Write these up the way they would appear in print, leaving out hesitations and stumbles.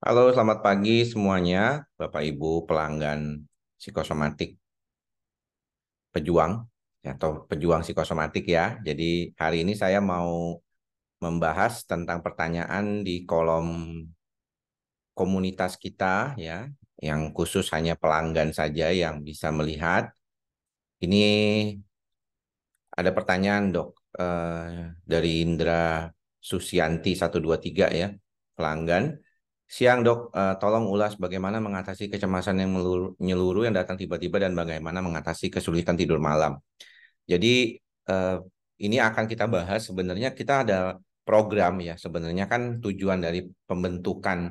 Halo, selamat pagi semuanya, Bapak Ibu pelanggan psikosomatik pejuang atau pejuang psikosomatik ya. Jadi hari ini saya mau membahas tentang pertanyaan di kolom komunitas kita ya, yang khusus hanya pelanggan saja yang bisa melihat. Ini ada pertanyaan, Dok, dari Indra Susianti 123 ya, pelanggan. Siang, Dok. Tolong ulas bagaimana mengatasi kecemasan yang menyeluruh yang datang tiba-tiba dan bagaimana mengatasi kesulitan tidur malam. Jadi eh, ini akan kita bahas. Sebenarnya kita ada program ya. Sebenarnya kan tujuan dari pembentukan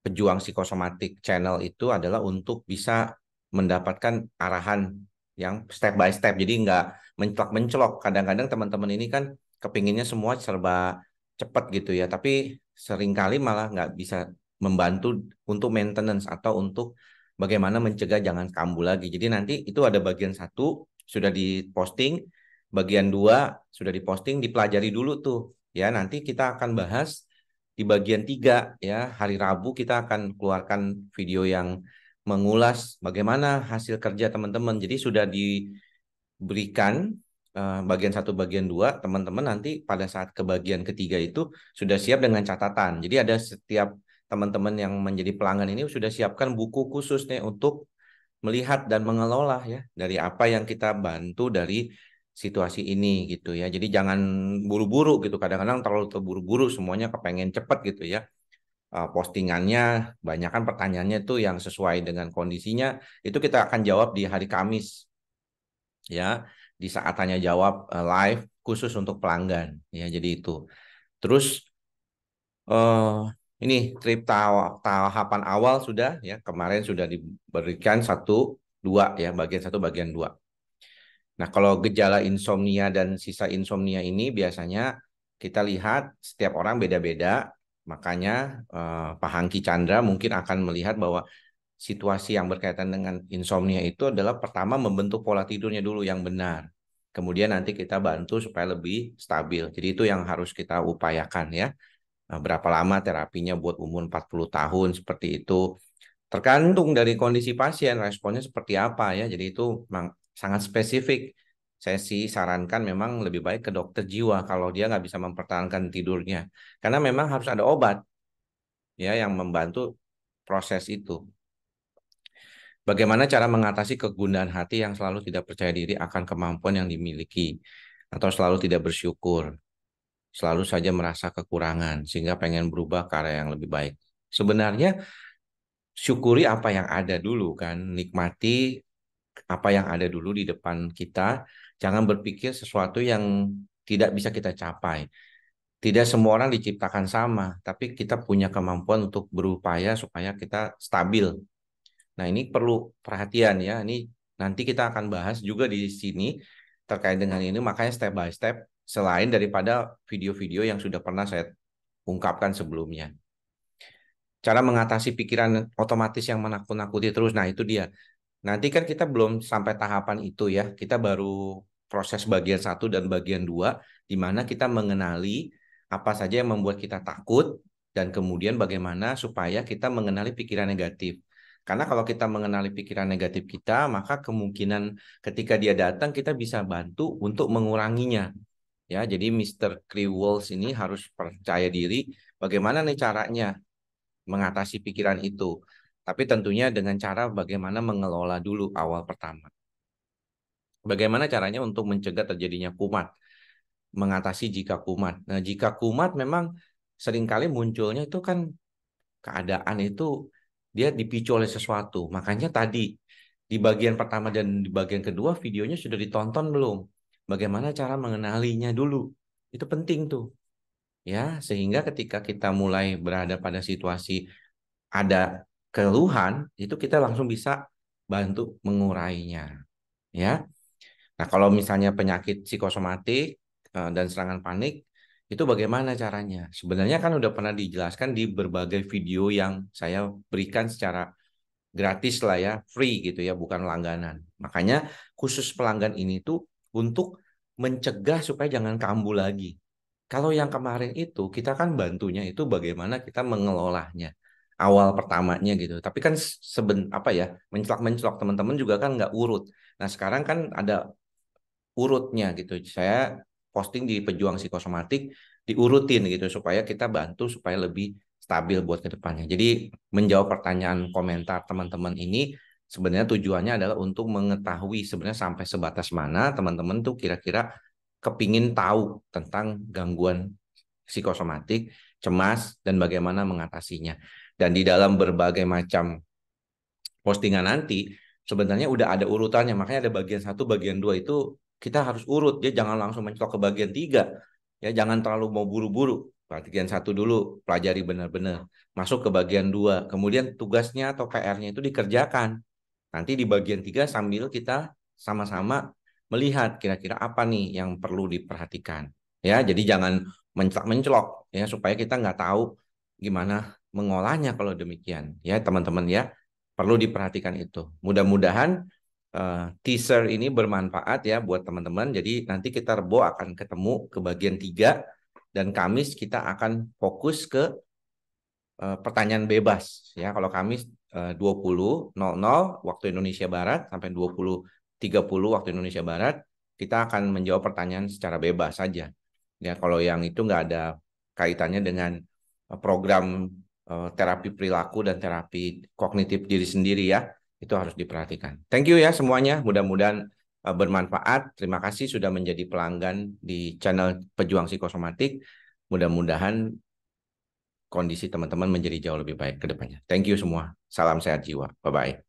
pejuang psikosomatik channel itu adalah untuk bisa mendapatkan arahan yang step by step. Jadi nggak mencelok-mencelok. Kadang-kadang teman-teman ini kan kepinginnya semua serba cepat gitu ya. Tapi seringkali malah nggak bisa membantu untuk maintenance atau untuk bagaimana mencegah jangan kambuh lagi. Jadi nanti itu ada bagian satu sudah diposting, bagian dua sudah diposting, dipelajari dulu tuh. Ya, nanti kita akan bahas di bagian tiga ya, hari Rabu kita akan keluarkan video yang mengulas bagaimana hasil kerja teman-teman. Jadi sudah diberikan bagian satu, bagian dua, teman-teman nanti pada saat ke bagian ketiga itu sudah siap dengan catatan. Jadi ada setiap teman-teman yang menjadi pelanggan ini sudah siapkan buku khusus nih untuk melihat dan mengelola ya dari apa yang kita bantu dari situasi ini gitu ya. Jadi jangan buru-buru gitu. Kadang-kadang terlalu terburu-buru semuanya kepengen cepet gitu ya. Postingannya banyak kan pertanyaannya tuh yang sesuai dengan kondisinya itu kita akan jawab di hari Kamis ya di saat tanya jawab live khusus untuk pelanggan ya. Jadi itu. Terus eh ini tahapan awal sudah ya kemarin sudah diberikan satu dua ya bagian satu bagian dua. Nah, kalau gejala insomnia dan sisa insomnia ini biasanya kita lihat setiap orang beda-beda. Makanya Pak Hangki Chandra mungkin akan melihat bahwa situasi yang berkaitan dengan insomnia itu adalah pertama membentuk pola tidurnya dulu yang benar. Kemudian nanti kita bantu supaya lebih stabil. Jadi itu yang harus kita upayakan ya. Berapa lama terapinya buat umur 40 tahun seperti itu. Tergantung dari kondisi pasien, responnya seperti apa ya. Jadi itu memang sangat spesifik. Saya sih sarankan memang lebih baik ke dokter jiwa kalau dia nggak bisa mempertahankan tidurnya. Karena memang harus ada obat ya yang membantu proses itu. Bagaimana cara mengatasi kegundahan hati yang selalu tidak percaya diri akan kemampuan yang dimiliki atau selalu tidak bersyukur, selalu saja merasa kekurangan sehingga pengen berubah ke arah yang lebih baik. Sebenarnya syukuri apa yang ada dulu kan, nikmati apa yang ada dulu di depan kita, jangan berpikir sesuatu yang tidak bisa kita capai. Tidak semua orang diciptakan sama, tapi kita punya kemampuan untuk berupaya supaya kita stabil. Nah, ini perlu perhatian ya. Ini nanti kita akan bahas juga di sini terkait dengan ini, makanya step by step selain daripada video-video yang sudah pernah saya ungkapkan sebelumnya. Cara mengatasi pikiran otomatis yang menakut-nakuti terus. Nah, itu dia. Nanti kan kita belum sampai tahapan itu ya. Kita baru proses bagian satu dan bagian dua, di mana kita mengenali apa saja yang membuat kita takut dan kemudian bagaimana supaya kita mengenali pikiran negatif. Karena kalau kita mengenali pikiran negatif kita, maka kemungkinan ketika dia datang kita bisa bantu untuk menguranginya. Ya, jadi Mister Krewels ini harus percaya diri. Bagaimana nih caranya mengatasi pikiran itu? Tapi tentunya dengan cara bagaimana mengelola dulu awal pertama. Bagaimana caranya untuk mencegah terjadinya kumat, mengatasi jika kumat. Nah, jika kumat memang seringkali munculnya itu kan keadaan itu dia dipicu oleh sesuatu. Makanya tadi di bagian pertama dan di bagian kedua videonya sudah ditonton belum? Bagaimana cara mengenalinya dulu? Itu penting tuh. Ya, sehingga ketika kita mulai berada pada situasi ada keluhan, itu kita langsung bisa bantu mengurainya. Ya. Nah, kalau misalnya penyakit psikosomatik dan serangan panik, itu bagaimana caranya? Sebenarnya kan udah pernah dijelaskan di berbagai video yang saya berikan secara gratis lah ya, free gitu ya, bukan langganan. Makanya khusus pelanggan ini tuh untuk mencegah supaya jangan kambuh lagi. Kalau yang kemarin itu kita kan bantunya itu bagaimana kita mengelolanya awal pertamanya gitu. Tapi kan apa ya, mencelak-mencelok teman-teman juga kan nggak urut. Nah sekarang kan ada urutnya gitu. Saya posting di Pejuang Psikosomatik diurutin gitu supaya kita bantu supaya lebih stabil buat ke depannya. Jadi menjawab pertanyaan komentar teman-teman ini sebenarnya tujuannya adalah untuk mengetahui sebenarnya sampai sebatas mana teman-teman tuh kira-kira kepingin tahu tentang gangguan psikosomatik, cemas, dan bagaimana mengatasinya. Dan di dalam berbagai macam postingan nanti sebenarnya udah ada urutannya, makanya ada bagian satu, bagian dua itu kita harus urut, dia jangan langsung mencolok ke bagian tiga, ya jangan terlalu mau buru-buru. Bagian satu dulu pelajari benar-benar, masuk ke bagian dua, kemudian tugasnya atau PR-nya itu dikerjakan. Nanti di bagian tiga sambil kita sama-sama melihat kira-kira apa nih yang perlu diperhatikan. Ya, jadi jangan mencelok ya supaya kita nggak tahu gimana mengolahnya kalau demikian. Ya, teman-teman ya, perlu diperhatikan itu. Mudah-mudahan teaser ini bermanfaat ya buat teman-teman. Jadi nanti kita Rebo akan ketemu ke bagian tiga dan Kamis kita akan fokus ke pertanyaan bebas ya. Kalau Kamis 20.00 waktu Indonesia Barat sampai 20.30 waktu Indonesia Barat kita akan menjawab pertanyaan secara bebas saja. Ya, kalau yang itu nggak ada kaitannya dengan program terapi perilaku dan terapi kognitif diri sendiri ya, itu harus diperhatikan. Thank you ya semuanya, mudah-mudahan bermanfaat. Terima kasih sudah menjadi pelanggan di channel Pejuang Psikosomatik. Mudah-mudahan kondisi teman-teman menjadi jauh lebih baik ke depannya. Thank you semua. Salam sehat jiwa. Bye-bye.